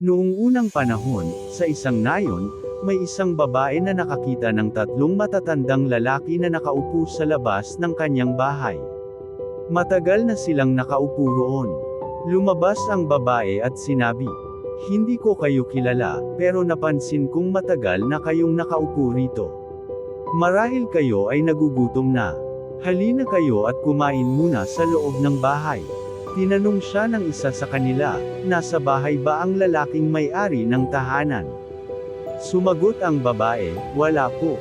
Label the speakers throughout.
Speaker 1: Noong unang panahon, sa isang nayon, may isang babae na nakakita ng tatlong matatandang lalaki na nakaupo sa labas ng kanyang bahay. Matagal na silang nakaupo roon. Lumabas ang babae at sinabi, "Hindi ko kayo kilala, pero napansin kong matagal na kayong nakaupo rito. Marahil kayo ay nagugutom na. Halina kayo at kumain muna sa loob ng bahay." Tinanong siya ng isa sa kanila, "Nasa bahay ba ang lalaking may-ari ng tahanan?" Sumagot ang babae, "Wala po."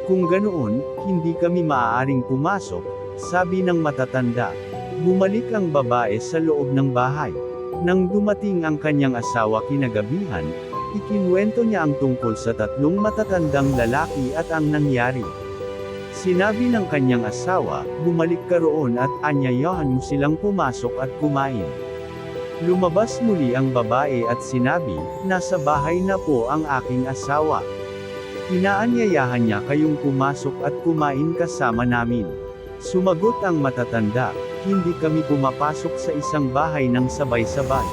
Speaker 1: "Kung ganoon, hindi kami maaaring pumasok," sabi ng matatanda. Bumalik ang babae sa loob ng bahay. Nang dumating ang kanyang asawa kinagabihan, ikinuwento niya ang tungkol sa tatlong matatandang lalaki at ang nangyari. Sinabi ng kanyang asawa, "Bumalik ka roon at anyayahan mo silang pumasok at kumain." Lumabas muli ang babae at sinabi, "Nasa bahay na po ang aking asawa. Inaanyayahan niya kayong pumasok at kumain kasama namin." Sumagot ang matatanda, "Hindi kami pumapasok sa isang bahay ng sabay-sabay."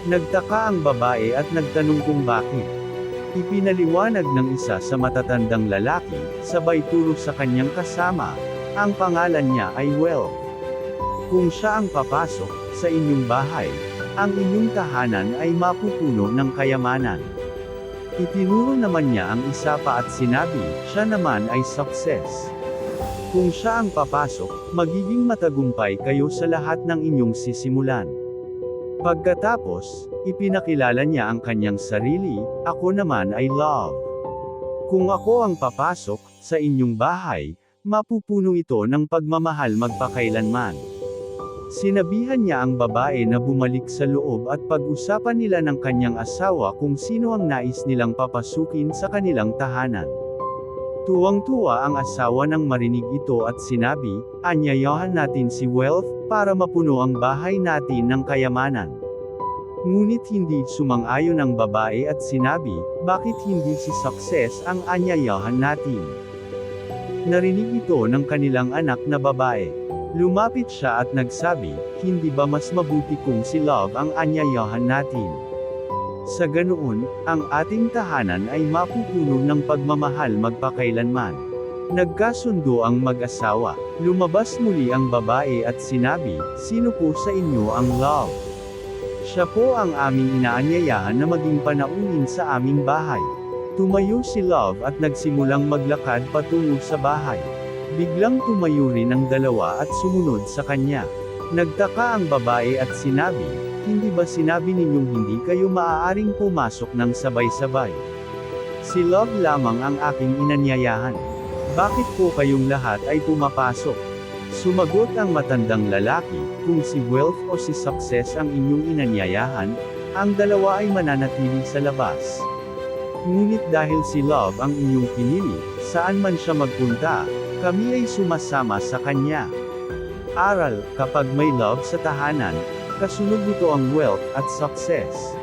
Speaker 1: Nagtaka ang babae at nagtanong kung bakit. Ipinaliwanag ng isa sa matatandang lalaki, sabay turo sa kanyang kasama, ang pangalan niya ay Wealth. Kung siya ang papasok sa inyong bahay, ang inyong tahanan ay mapupuno ng kayamanan. Itinuro naman niya ang isa pa at sinabi, siya naman ay success. Kung siya ang papasok, magiging matagumpay kayo sa lahat ng inyong sisimulan. Pagkatapos, ipinakilala niya ang kanyang sarili, "Ako naman ay Love. Kung ako ang papasok sa inyong bahay, mapupuno ito ng pagmamahal magpakailanman." Sinabihan niya ang babae na bumalik sa loob at pag-usapan nila ng kanyang asawa kung sino ang nais nilang papasukin sa kanilang tahanan. Tuwang-tuwa ang asawa nang marinig ito at sinabi, "Anyayahan natin si Wealth, para mapuno ang bahay natin ng kayamanan." Ngunit hindi sumang-ayon ang babae at sinabi, "Bakit hindi si Success ang anyayahan natin?" Narinig ito ng kanilang anak na babae. Lumapit siya at nagsabi, "Hindi ba mas mabuti kung si Love ang anyayahan natin? Sa ganoon, ang ating tahanan ay mapupuno ng pagmamahal magpakailanman." Nagkasundo ang mag-asawa. Lumabas muli ang babae at sinabi, "Sino po sa inyo ang Love? Siya po ang aming inaanyayahan na maging panauhin sa aming bahay." Tumayo si Love at nagsimulang maglakad patungo sa bahay. Biglang tumayo rin ang dalawa at sumunod sa kanya. Nagtaka ang babae at sinabi, "Hindi ba sinabi ninyong hindi kayo maaaring pumasok ng sabay-sabay? Si Love lamang ang aking inanyayahan. Bakit po kayong lahat ay pumapasok?" Sumagot ang matandang lalaki, "Kung si Wealth o si Success ang inyong inanyayahan, ang dalawa ay mananatili sa labas. Ngunit dahil si Love ang inyong pinili, saan man siya magpunta, kami ay sumasama sa kanya." Aral, kapag may love sa tahanan, kasunod nito ang wealth at success.